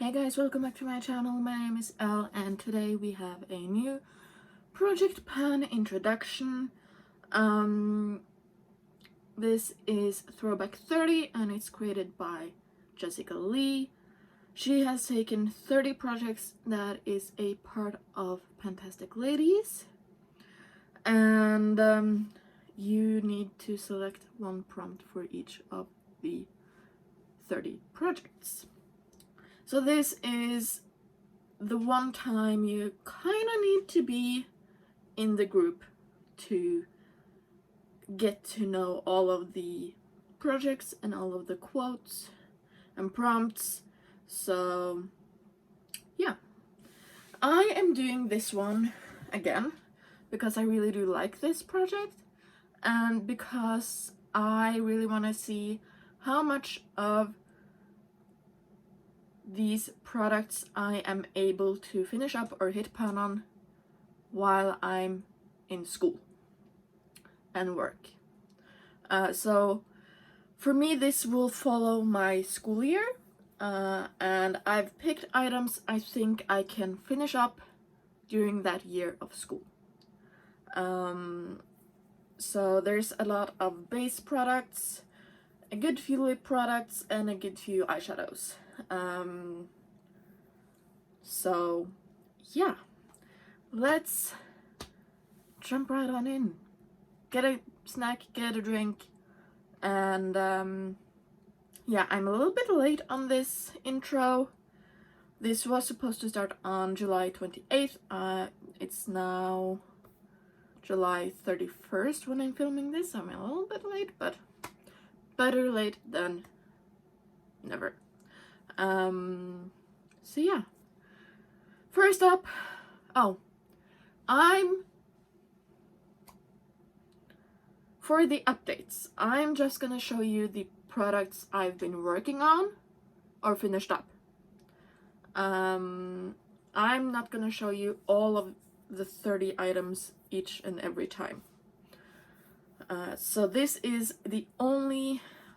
Hey guys, welcome back to my channel. My name is Elle and today we have a new project pan introduction. This is Throwback 30 and it's created by Jessica Lee. She has taken 30 projects that is a part of Fantastic Ladies, and you need to select one prompt for each of the 30 projects. So this is the one time you kind of need to be in the group to get to know all of the projects and all of the quotes and prompts. So yeah, I am doing this one again because I really do like this project and because I really want to see how much of these products I am able to finish up or hit pan on while I'm in school and work. So for me this will follow my school year, and I've picked items I think I can finish up during that year of school. So there's a lot of base products, a good few lip products, and a good few eyeshadows. So yeah, let's jump right on in. Get a snack, get a drink, and yeah, I'm a little bit late on this intro. This was supposed to start on July 28th. It's now July 31st when I'm filming this. I'm a little bit late, but better late than never. So yeah, first up, for the updates, I'm just gonna show you the products I've been working on or finished up. I'm not gonna show you all of the 30 items each and every time. So this is the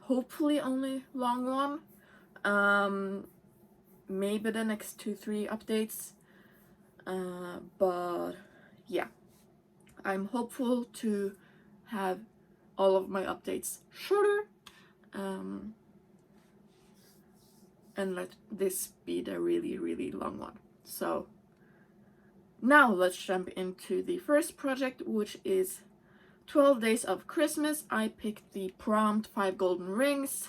hopefully only long one. Maybe the next 2-3 updates, but yeah, I'm hopeful to have all of my updates shorter, and let this be the really long one. So now let's jump into the first project, which is 12 Days of Christmas. I picked the prompt 5 golden rings.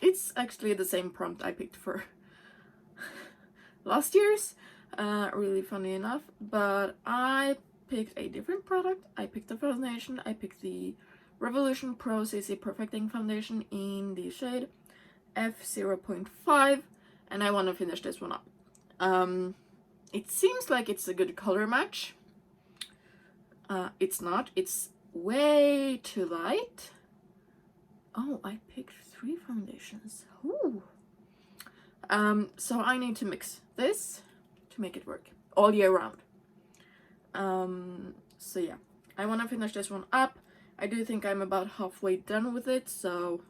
It's actually the same prompt I picked for last year's, really funny enough, but I picked a different product. I picked the foundation. I picked the Revolution Pro CC Perfecting Foundation in the shade F0.5, and I want to finish this one up. It seems like it's a good color match. It's not. It's way too light. Oh, I picked 3 foundations. Ooh. So I need to mix this to make it work all year round. So yeah, I want to finish this one up. I do think I'm about halfway done with it, so,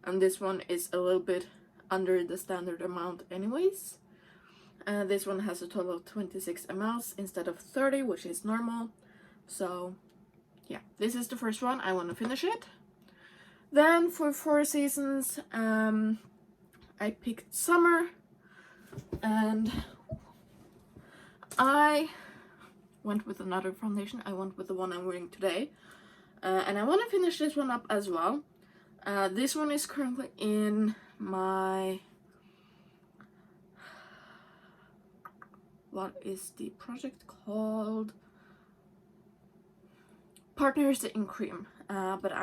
and this one is a little bit under the standard amount anyways. This one has a total of 26 ml instead of 30, which is normal. So yeah, this is the first one. I want to finish it. Then for 4 seasons, I picked summer, and I went with another foundation. I went with the one I'm wearing today, and I want to finish this one up as well. This one is currently in my, what is the project called? Partners in Cream, but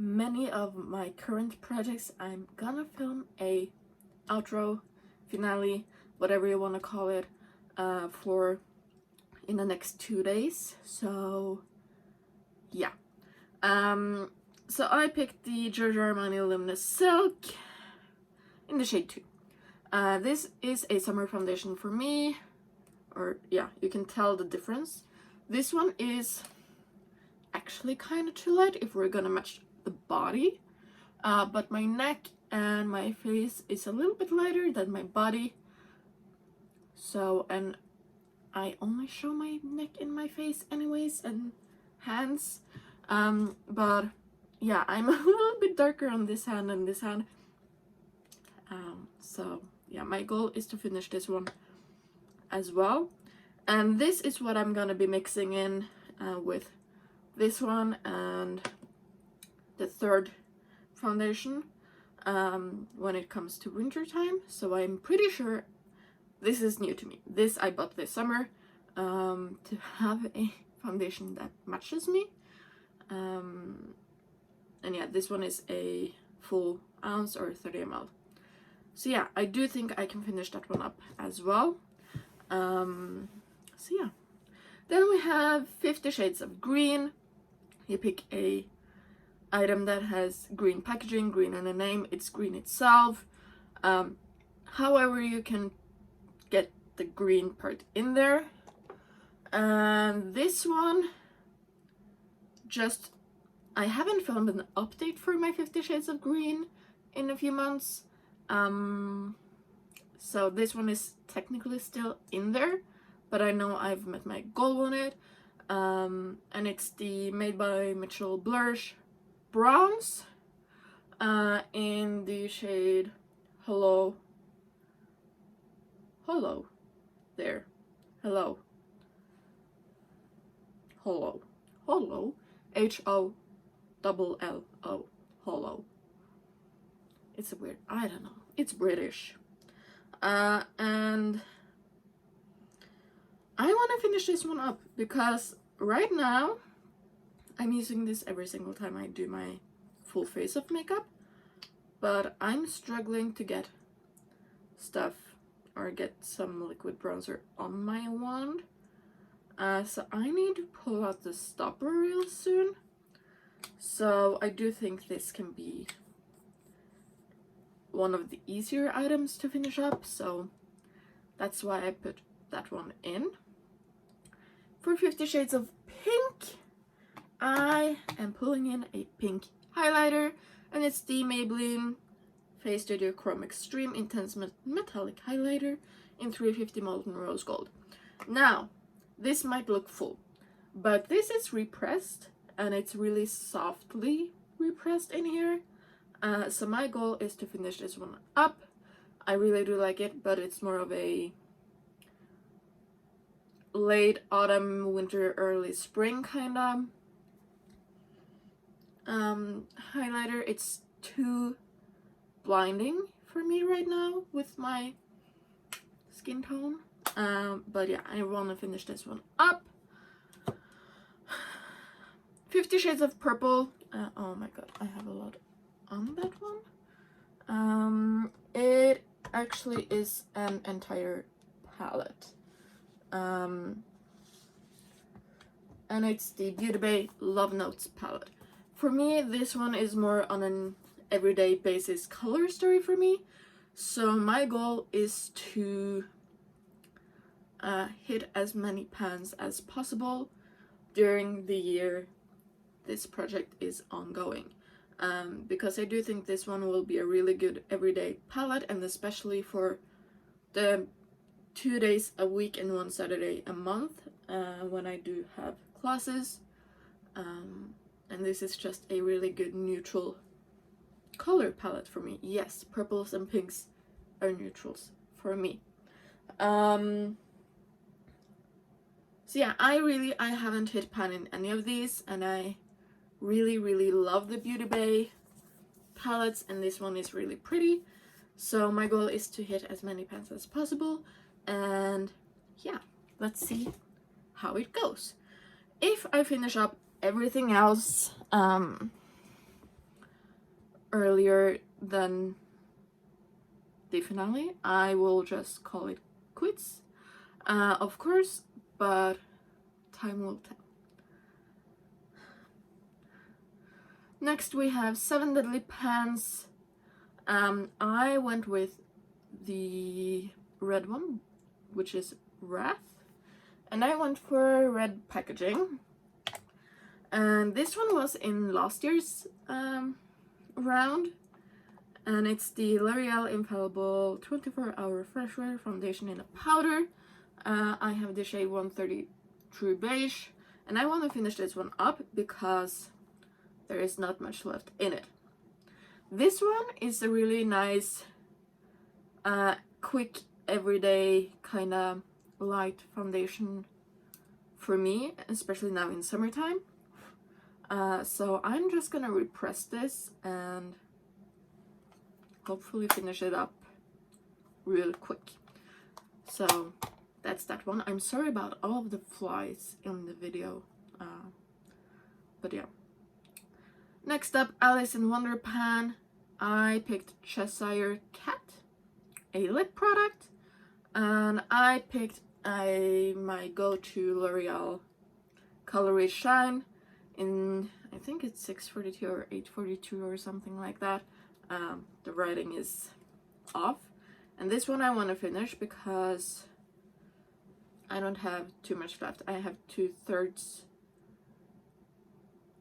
many of my current projects I'm gonna film a outro, finale, whatever you want to call it, for in the next 2 days. So yeah, so I picked the Giorgio Armani Luminous Silk in the shade 2. This is a summer foundation for me, or yeah, you can tell the difference. This one is actually kind of too light if we're gonna match the body, but my neck and my face is a little bit lighter than my body. So, and I only show my neck and my face anyways, and hands. But yeah, I'm a little bit darker on this hand and this hand. So yeah, my goal is to finish this one as well. And this is what I'm gonna be mixing in with this one and the third foundation when it comes to winter time. So I'm pretty sure this is new to me. This I bought this summer to have a foundation that matches me. And yeah, this one is a full ounce or 30 ml. So yeah, I do think I can finish that one up as well. So yeah. Then we have 50 Shades of Green. You pick a item that has green packaging, green in the name, it's green itself. However, you can get the green part in there. And this one, I haven't filmed an update for my 50 Shades of Green in a few months. So this one is technically still in there, but I know I've met my goal on it. And it's the Made by Mitchell Blush Bronze in the shade Hello. There. Hello. H-O-L-L-O. Hollow. It's a weird, I don't know. It's British. And I want to finish this one up because right now I'm using this every single time I do my full face of makeup, but I'm struggling to get stuff or get some liquid bronzer on my wand. So I need to pull out the stopper real soon. So I do think this can be one of the easier items to finish up, so that's why I put that one in. For 50 Shades of Pink, I am pulling in a pink highlighter, and it's the Maybelline Face Studio Chrome Extreme Intense Metallic Highlighter in 350 Molten Rose Gold. Now, this might look full, but this is repressed, and it's really softly repressed in here. So my goal is to finish this one up. I really do like it, but it's more of a late autumn, winter, early spring kind of highlighter. It's too blinding for me right now with my skin tone. But yeah, I want to finish this one up. 50 Shades of Purple. Oh my god, I have a lot on that one. It actually is an entire palette. And it's the Beauty Bay Love Notes palette. For me, this one is more on an everyday basis color story for me. So my goal is to hit as many pans as possible during the year this project is ongoing. Because I do think this one will be a really good everyday palette, and especially for the 2 days a week and 1 Saturday a month when I do have classes. And this is just a really good neutral color palette for me. Yes, purples and pinks are neutrals for me. So yeah, I haven't hit pan in any of these, and I really love the Beauty Bay palettes, and this one is really pretty. So my goal is to hit as many pans as possible, and yeah, let's see how it goes. If I finish up everything else earlier than the finale, I will just call it quits, of course, but time will tell. Next we have 7 Deadly Pans. I went with the red one, which is Wrath, and I went for red packaging. And this one was in last year's round, and it's the L'Oreal Infallible 24-Hour Fresh Wear Foundation in a powder. I have the shade 130 True Beige, and I want to finish this one up because there is not much left in it. This one is a really nice, quick, everyday kind of light foundation for me, especially now in summertime. So I'm just gonna repress this and hopefully finish it up real quick. So that's that one. I'm sorry about all of the flies in the video, but yeah. Next up, Alice in Wonderpan. I picked Cheshire Cat, a lip product, and I picked my go-to L'Oreal Color is Shine in, I think it's 642 or 842 or something like that. The writing is off, and this one I want to finish because I don't have too much left. I have 2/3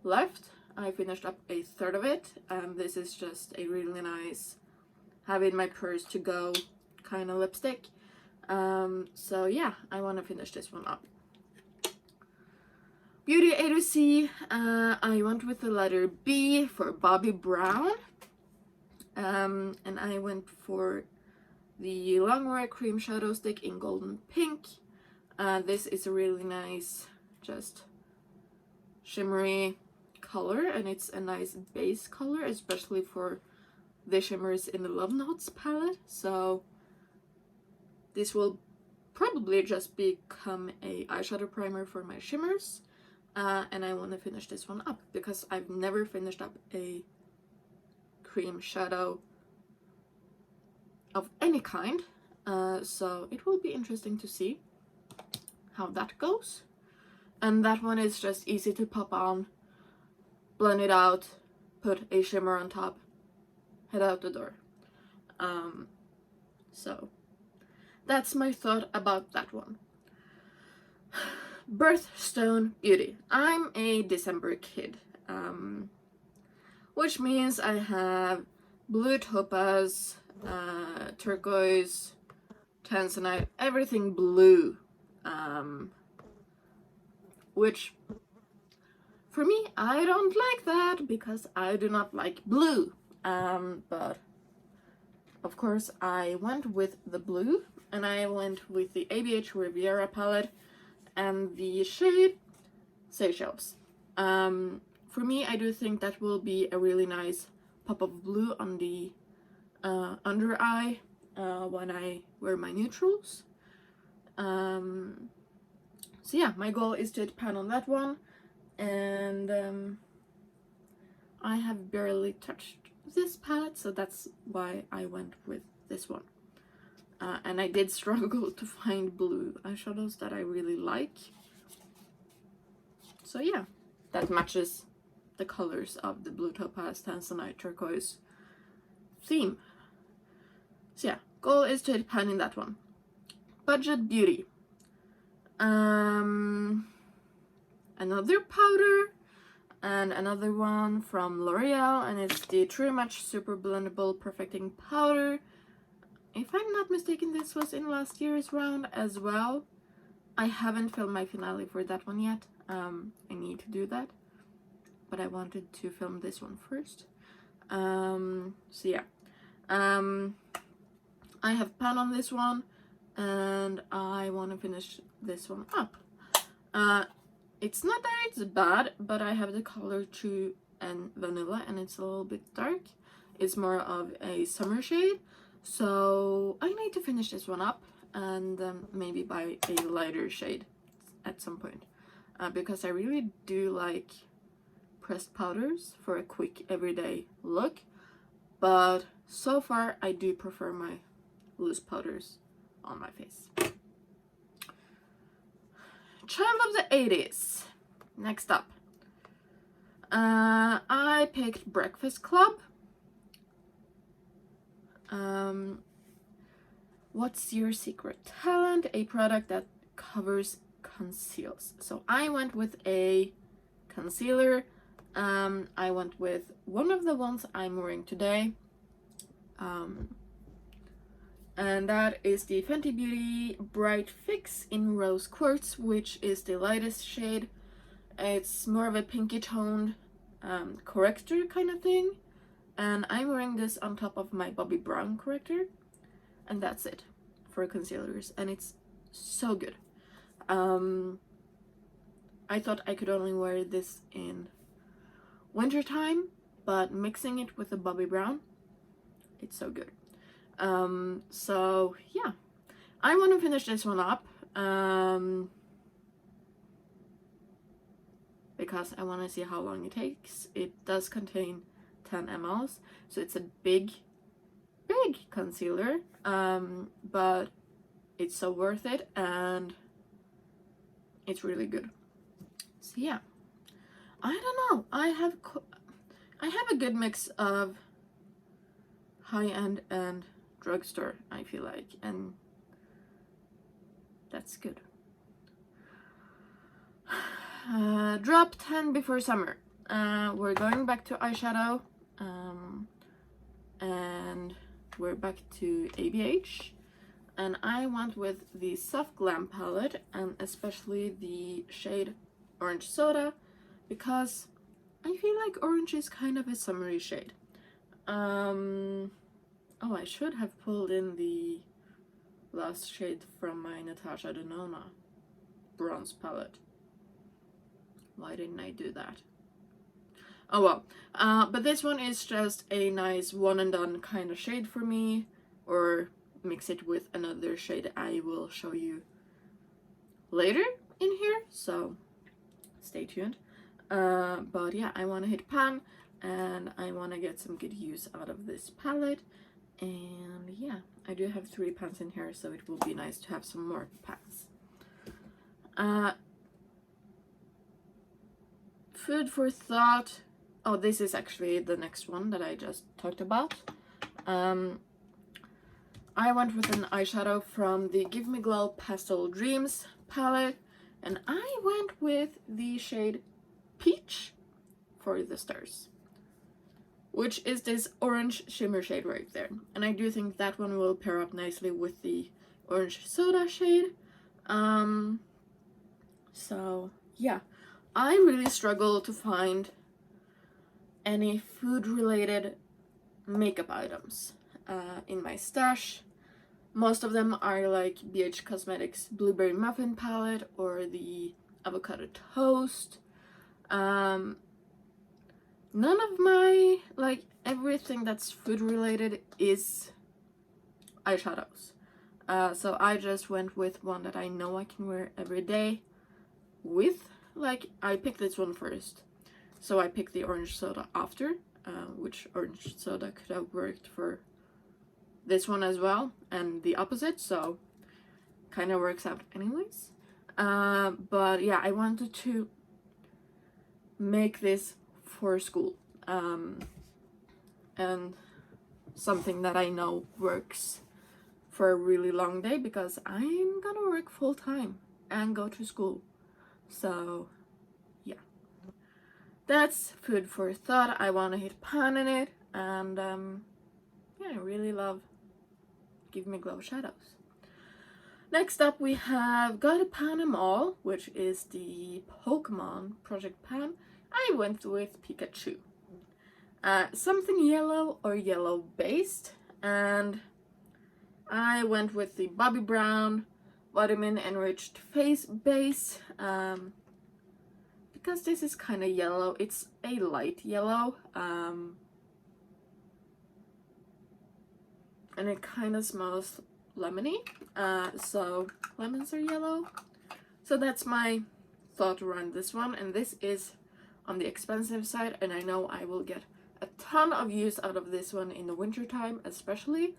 left. I finished up 1/3 of it, and this is just a really nice have in my purse to go kind of lipstick. So yeah, I want to finish this one up. Beauty A to C, I went with the letter B for Bobbi Brown, and I went for the Longwear Cream Shadow Stick in Golden Pink. This is a really nice, just shimmery color, and it's a nice base color, especially for the shimmers in the Love Notes palette. So this will probably just become a eyeshadow primer for my shimmers, and I want to finish this one up because I've never finished up a cream shadow of any kind, so it will be interesting to see how that goes. And that one is just easy to pop on, blend it out, put a shimmer on top, head out the door. So that's my thought about that one. Birthstone Beauty. I'm a December kid, which means I have blue topaz, turquoise, tanzanite, everything blue, which for me, I don't like that because I do not like blue, but of course I went with the blue, and I went with the ABH Riviera palette and the shade Seychelles. For me, I do think that will be a really nice pop of blue on the under eye when I wear my neutrals. So yeah, my goal is to pan on that one, and I have barely touched this palette, so that's why I went with this one. And I did struggle to find blue eyeshadows that I really like. So yeah, that matches the colors of the blue topaz, tanzanite, turquoise theme. So yeah, goal is to pan in that one. Budget Beauty. Another powder and another one from L'Oreal, and it's the True Match Super Blendable Perfecting Powder. If I'm not mistaken, this was in last year's round as well. I haven't filmed my finale for that one yet. I need to do that, but I wanted to film this one first. So yeah, I have pan on this one, and I want to finish this one up. It's not that it's bad, but I have the color True and Vanilla, and it's a little bit dark. It's more of a summer shade, so I need to finish this one up and maybe buy a lighter shade at some point, because I really do like pressed powders for a quick everyday look, but so far I do prefer my loose powders on my face. Child of the 80s. Next up, I picked Breakfast Club. What's Your Secret Talent? A product that covers, conceals. So I went with a concealer I went with one of the ones I'm wearing today. And that is the Fenty Beauty Bright Fix in Rose Quartz, which is the lightest shade. It's more of a pinky toned corrector kind of thing. And I'm wearing this on top of my Bobbi Brown corrector. And that's it for concealers. And it's so good. I thought I could only wear this in wintertime, but mixing it with the Bobbi Brown, it's so good. So yeah, I want to finish this one up because I want to see how long it takes. It does contain 10 mLs, so it's a big concealer, but it's so worth it and it's really good. So yeah, I don't know, I have a good mix of high-end and drugstore, I feel like, and that's good. Drop 10 before summer. We're going back to eyeshadow, and we're back to ABH, and I went with the Soft Glam palette, and especially the shade Orange Soda, because I feel like orange is kind of a summery shade. Oh, I should have pulled in the last shade from my Natasha Denona bronze palette. Why didn't I do that? Oh well. But this one is just a nice one and done kind of shade for me, or mix it with another shade I will show you later in here, so stay tuned. But yeah, I want to hit pan, and I want to get some good use out of this palette. And yeah, I do have 3 pans in here, so it will be nice to have some more pans. Food for thought. Oh, this is actually the next one that I just talked about. I went with an eyeshadow from the Give Me Glow Pastel Dreams palette, and I went with the shade Peach for the stars, which is this orange shimmer shade right there. And I do think that one will pair up nicely with the Orange Soda shade. So yeah, I really struggle to find any food related makeup items in my stash. Most of them are like BH Cosmetics Blueberry Muffin palette or the Avocado Toast. None of my, like, everything that's food related is eyeshadows. So I just went with one that I know I can wear every day with, like, I picked this one first. So I picked the Orange Soda after, which Orange Soda could have worked for this one as well, and the opposite, so kind of works out anyways. But yeah, I wanted to make this for school, and something that I know works for a really long day, because I'm gonna work full-time and go to school. So yeah, that's food for thought. I want to hit pan in it, and yeah, I really love Give Me Glow shadows. Next up we have Gotta Pan 'Em All, which is the Pokemon Project Pan. I went with Pikachu. Something yellow or yellow based, and I went with the Bobbi Brown Vitamin Enriched Face Base, because this is kind of yellow. It's a light yellow, and it kind of smells lemony, so lemons are yellow. So that's my thought around this one, and this is on the expensive side, and I know I will get a ton of use out of this one in the winter time especially.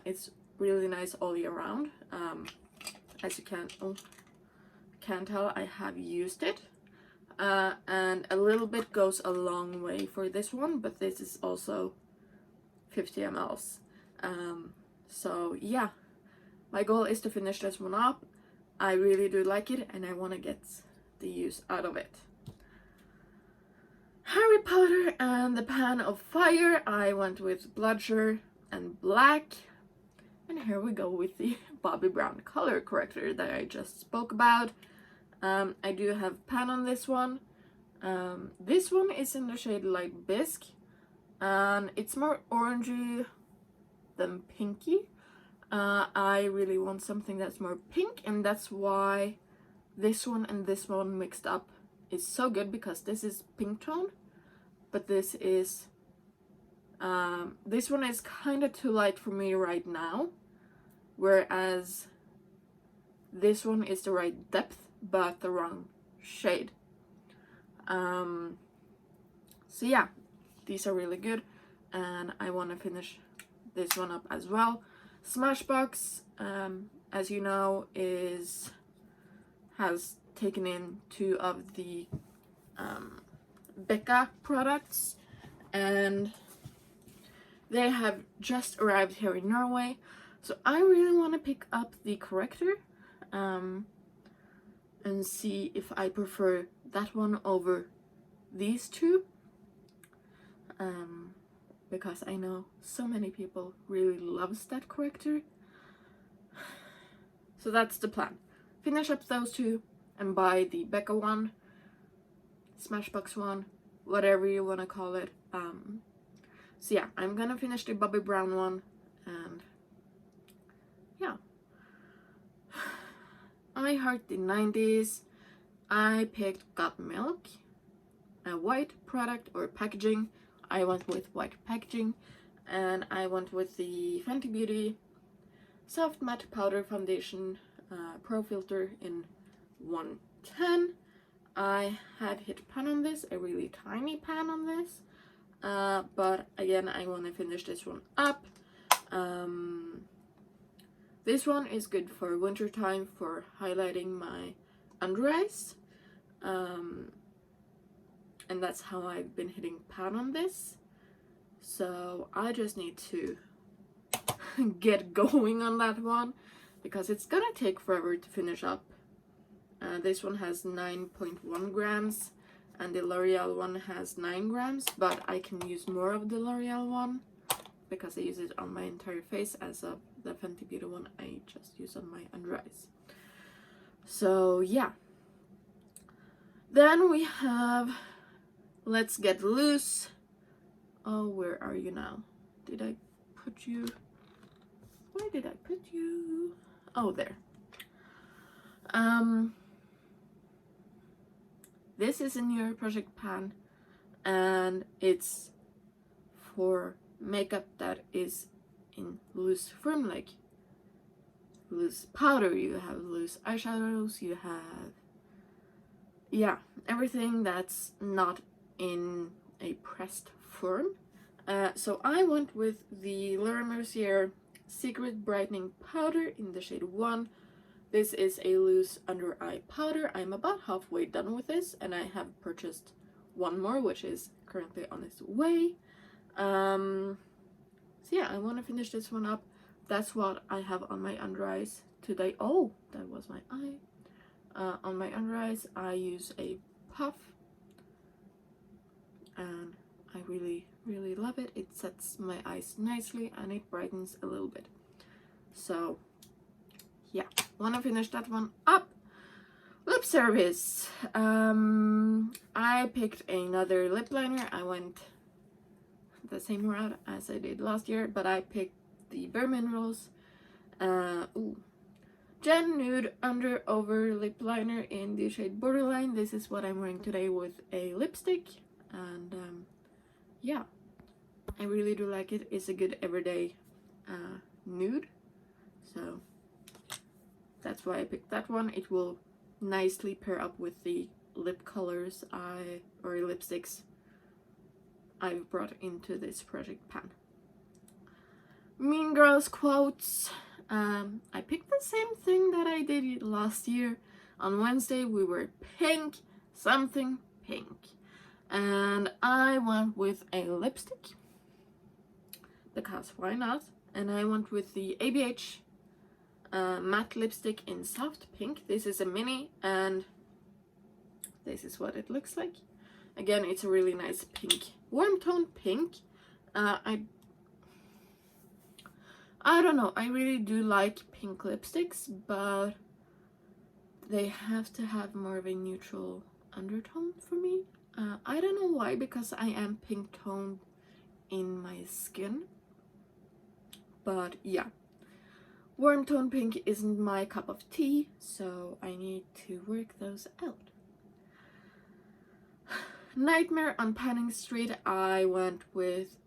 It's really nice all year round. As you can tell, I have used it, and a little bit goes a long way for this one, but this is also 50 mLs. So yeah, my goal is to finish this one up. I really do like it, and I want to get the use out of it. Harry Potter and the Pan of Fire, I went with Bloodsher and Black. And here we go with the Bobbi Brown color corrector that I just spoke about. I do have pan on this one. This one is in the shade Light Bisque, and it's more orangey than pinky. I really want something that's more pink, and that's why this one and this one mixed up is so good, because this is pink tone, but this one is kind of too light for me right now, whereas this one is the right depth but the wrong shade. So yeah, these are really good, and I want to finish this one up as well. Smashbox, as you know, has taken in 2 of the Becca products, and they have just arrived here in Norway. So I really want to pick up the corrector and see if I prefer that one over these 2, because I know so many people really loves that corrector. So that's the plan. Finish up those 2 and buy the Becca one, Smashbox one, whatever you want to call it. So yeah, I'm gonna finish the Bobbi Brown one, and yeah. I heart the 90s. I picked Got Milk, a white product or packaging. I went with white packaging, and I went with the Fenty Beauty Soft Matte Powder Foundation Pro Filter in 110. I had hit pan on this, a really tiny pan on this, but again, I want to finish this one up. This one is good for winter time for highlighting my under eyes, and that's how I've been hitting pan on this. So I just need to get going on that one, because it's gonna take forever to finish up. This one has 9.1 grams and the L'Oreal one has 9 grams, but I can use more of the L'Oreal one because I use it on my entire face, as of the Fenty Beauty one I just use on my under eyes. So yeah. Then we have Let's Get Loose. Oh, where are you now? Did I put you? Where did I put you? Oh, there. This is a newer project pan, and it's for makeup that is in loose form, like loose powder. You have loose eyeshadows, you have, yeah, everything that's not in a pressed form. So I went with the Laura Mercier Secret Brightening Powder in the shade 1. This is a loose under eye powder. I'm about halfway done with this, and I have purchased one more, which is currently on its way. So yeah, I want to finish this one up. That's what I have on my under eyes today. Oh, that was my eye. On my under eyes, I use a puff, and I really love it. It sets my eyes nicely and it brightens a little bit. So yeah, want to finish that one up. Lip service. I picked another lip liner. I went the same route as I did last year, but I picked the Bare Minerals Gen Nude Under Over Lip Liner in the shade Borderline. This is what I'm wearing today with a lipstick, and yeah, I really do like it. It's a good everyday nude, so that's why I picked that one. It will nicely pair up with the lip colors or lipsticks I've brought into this project pan. Mean Girls quotes. I picked the same thing that I did last year. On Wednesday we were pink, something pink. And I went with a lipstick, because why not? And I went with the ABH matte lipstick in soft pink. This is a mini, and this is what it looks like. Again, it's a really nice pink, warm tone pink. I don't know, I really do like pink lipsticks, but they have to have more of a neutral undertone for me. I don't know why, because I am pink toned in my skin. But yeah, warm tone pink isn't my cup of tea, so I need to work those out. Nightmare on Panning Street, I went with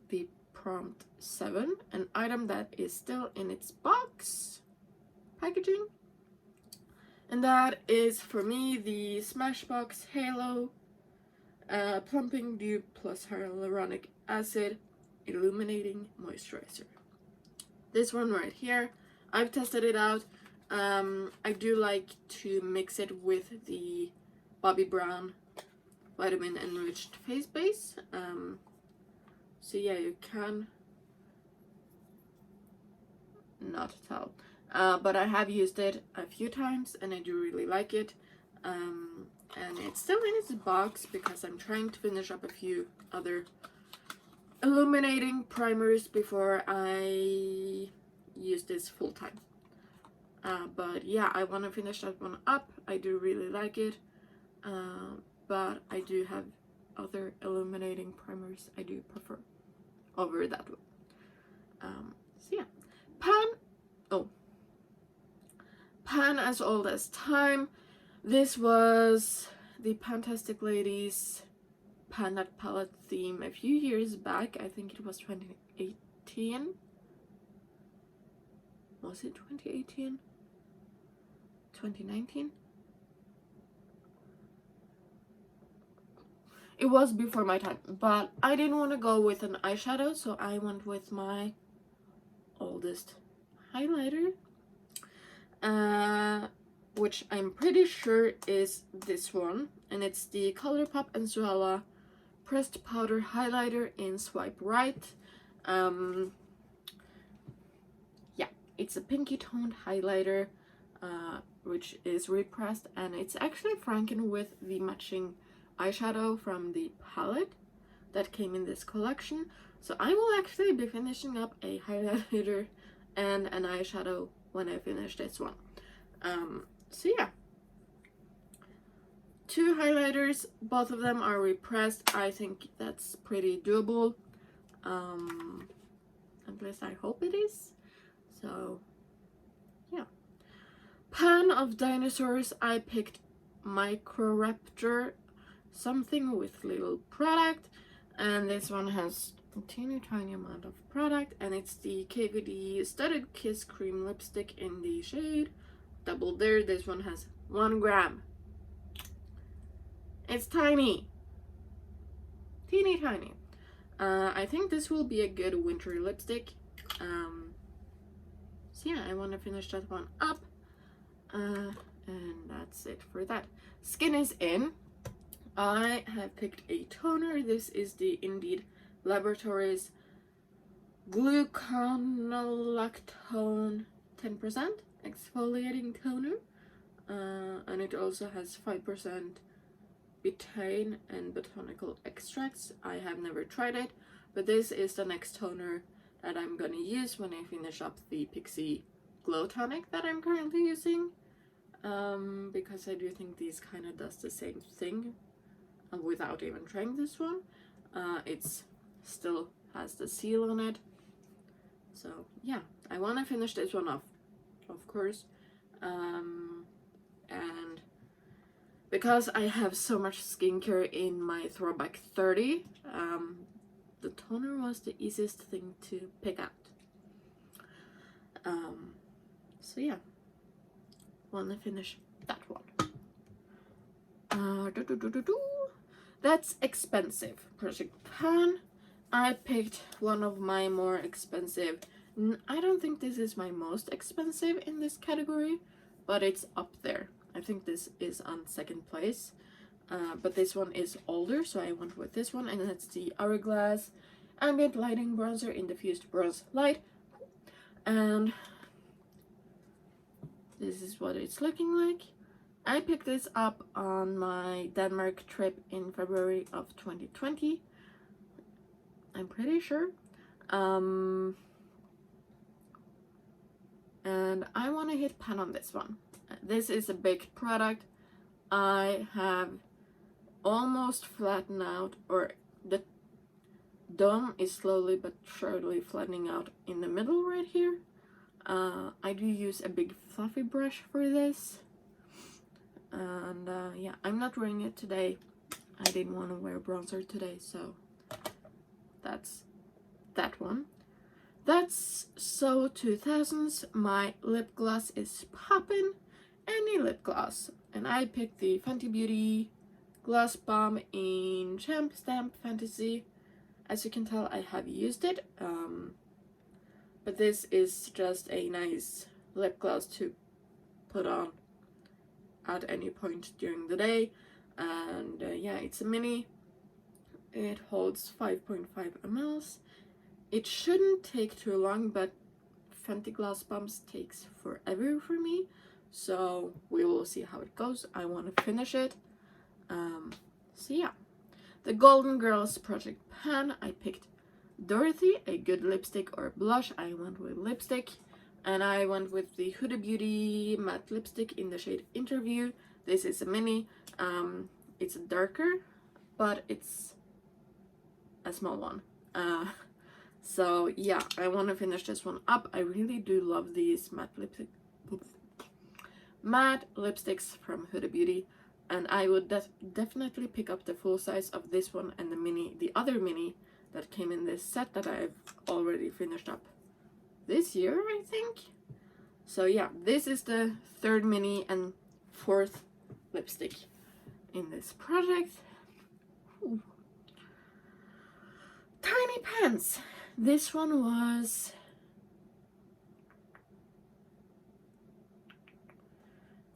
the Prompt 7, an item that is still in its box packaging. And that is, for me, the Smashbox Halo Plumping Dew plus Hyaluronic Acid Illuminating Moisturizer. This one right here, I've tested it out. I do like to mix it with the Bobbi Brown Vitamin Enriched Face Base. So yeah, you can not tell. But I have used it a few times and I do really like it. And it's still in its box because I'm trying to finish up a few other illuminating primers before I use this full time. But yeah, I want to finish that one up. I do really like it. But I do have other illuminating primers I do prefer over that one. So yeah, Pan as Old as Time. This was the Fantastic Ladies Pan That Palette theme a few years back. I think it was 2018. Was it 2018? 2019? It was before my time, but I didn't want to go with an eyeshadow, so I went with my oldest highlighter, which I'm pretty sure is this one, and it's the ColourPop and Zoella Pressed Powder Highlighter in Swipe Right. Yeah, it's a pinky toned highlighter, which is repressed, and it's actually franken with the matching eyeshadow from the palette that came in this collection. So I will actually be finishing up a highlighter and an eyeshadow when I finish this one. So yeah, 2 highlighters, both of them are repressed. I think that's pretty doable. At least I hope it is. So yeah, Pan of Dinosaurs, I picked Microraptor something with little product, and this one has a teeny tiny amount of product, and it's the KVD Studded Kiss Cream Lipstick in the shade Double Dare. This one has 1 gram. It's tiny, teeny tiny. I think this will be a good wintry lipstick. So yeah, I want to finish that one up, and that's it for that. Skin is in. I have picked a toner. This is the Indeed Laboratories Gluconolactone 10% exfoliating toner, and it also has 5% betaine and botanical extracts. I have never tried it, but this is the next toner that I'm gonna use when I finish up the Pixie Glow Tonic that I'm currently using, because I do think these kind of does the same thing without even trying this one. It's still has the seal on it, so yeah, I want to finish this one off, of course, and because I have so much skincare in my Throwback 30, the toner was the easiest thing to pick out. So yeah, want to finish that one. That's expensive. Project Pan. I picked one of my more expensive. I don't think this is my most expensive in this category, but it's up there. I think this is on 2nd place. But this one is older, so I went with this one, and that's the Hourglass Ambient Lighting Bronzer in Diffused Bronze Light. And this is what it's looking like. I picked this up on my Denmark trip in February of 2020. I'm pretty sure. And I want to hit pan on this one. This is a big product. I have almost flattened out, or the dome is slowly but surely flattening out in the middle right here. I do use a big fluffy brush for this. And yeah, I'm not wearing it today. I didn't want to wear bronzer today, so that's that one. That's so 2000s. My lip gloss is poppin'. Any lip gloss. And I picked the Fenty Beauty Gloss Bomb in Champ Stamp Fantasy. As you can tell, I have used it. But this is just a nice lip gloss to put on at any point during the day. And yeah, it's a mini. It holds 5.5 ml. It shouldn't take too long, but Fenty Gloss Bombs takes forever for me. So we will see how it goes. I want to finish it. So yeah. The Golden Girls Project Pan. I picked Dorothy, a good lipstick or blush. I went with lipstick. And I went with the Huda Beauty matte lipstick in the shade Interview. This is a mini. It's darker, but it's a small one. So yeah, I want to finish this one up. I really do love these matte lipsticks from Huda Beauty, and I would definitely pick up the full size of this one and the other mini that came in this set that I've already finished up this year, I think. So yeah, this is the third mini and fourth lipstick in this project. Ooh. Tiny pants. This one was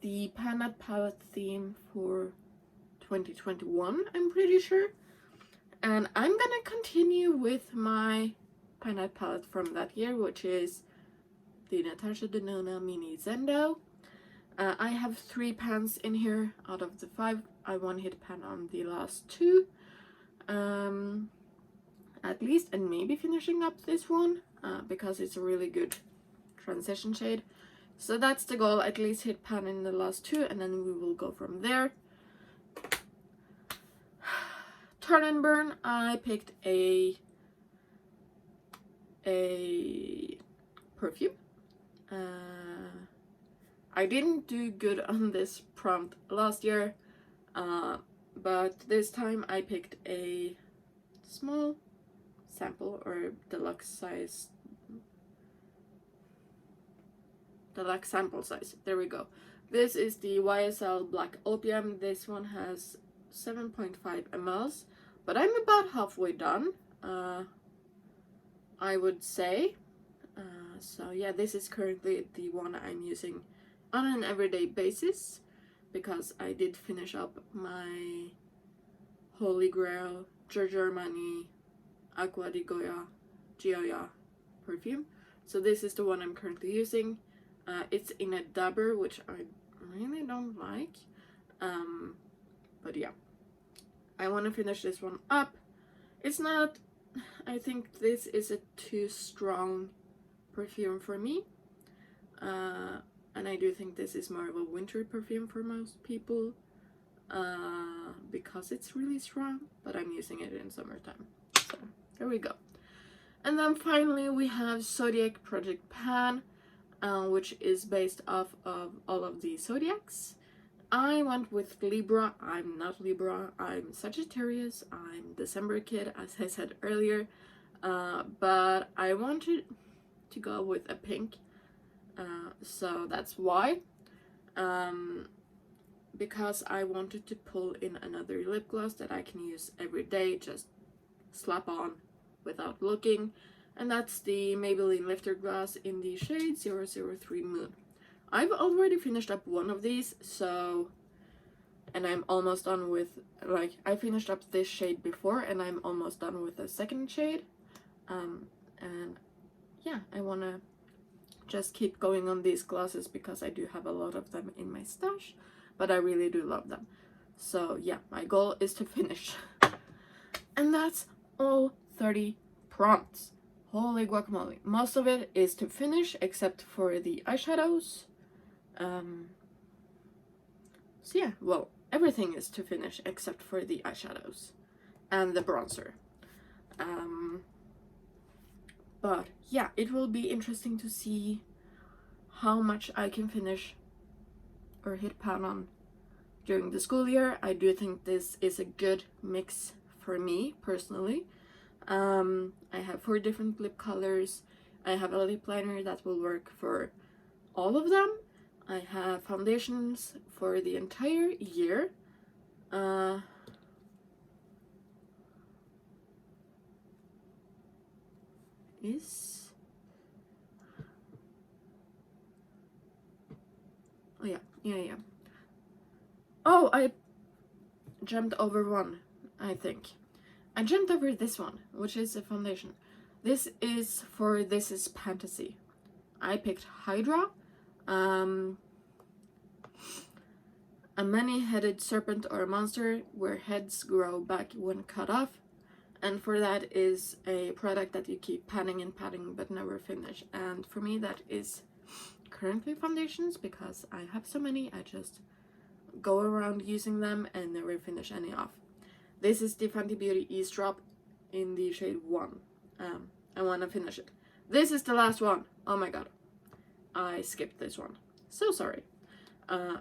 the Pan palette theme for 2021, I'm pretty sure. And I'm gonna continue with my Pan palette from that year, which is the Natasha Denona Mini Zendo. I have 3 pans in here out of the 5. I one hit pan on the last 2. At least, and maybe finishing up this one because it's a really good transition shade. So that's the goal, at least hit pan in the last 2, and then we will go from there. Turn and Burn. I picked a perfume. I didn't do good on this prompt last year, but this time I picked a small sample or deluxe sample size. There we go. This is the YSL Black Opium. This one has 7.5 ml, but I'm about halfway done, I would say. So yeah, this is currently the one I'm using on an everyday basis because I did finish up my Holy Grail Giorgio Armani Acqua di Gioia perfume. So this is the one I'm currently using. It's in a dabber, which I really don't like. But yeah, I want to finish this one up. It's not, I think this is a too strong perfume for me. And I do think this is more of a winter perfume for most people because it's really strong, but I'm using it in summertime. So there we go. And then finally we have Zodiac Project Pan, which is based off of all of the zodiacs. I went with Libra. I'm not Libra, I'm Sagittarius. I'm December kid, as I said earlier, but I wanted to go with a pink, so that's why, because I wanted to pull in another lip gloss that I can use every day, just slap on without looking, and that's the Maybelline Lifter Gloss in the shade 003 Moon. I've already finished up one of these, so, and I'm almost done with, like, I finished up this shade before and I'm almost done with the second shade, and yeah, I want to just keep going on these glosses because I do have a lot of them in my stash, but I really do love them. So yeah, my goal is to finish. And that's all 30 prompts. Holy guacamole. Most of it is to finish, except for the eyeshadows. So yeah, well, everything is to finish except for the eyeshadows and the bronzer. But yeah, it will be interesting to see how much I can finish or hit pan on during the school year. I do think this is a good mix for me personally. I have 4 different lip colors. I have a lip liner that will work for all of them. I have foundations for the entire year. Oh yeah. Oh, I jumped over one, I think. I jumped over this one, which is a foundation. This is for This Is Fantasy. I picked Hydra. A many-headed serpent or a monster where heads grow back when cut off. And for that is a product that you keep patting and patting but never finish. And for me that is currently foundations, because I have so many, I just go around using them and never finish any off. This is the Fenty Beauty Eavesdrop in the shade 1. I want to finish it. This is the last one. Oh my god. I skipped this one. So sorry.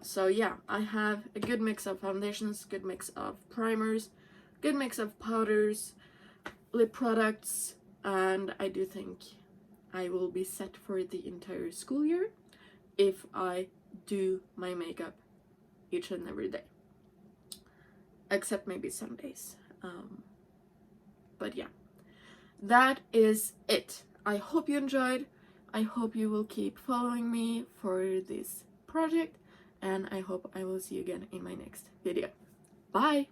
So yeah, I have a good mix of foundations, good mix of primers, good mix of powders, lip products, and I do think I will be set for the entire school year if I do my makeup each and every day. Except maybe some days. But yeah, that is it. I hope you enjoyed. I hope you will keep following me for this project, and I hope I will see you again in my next video. Bye!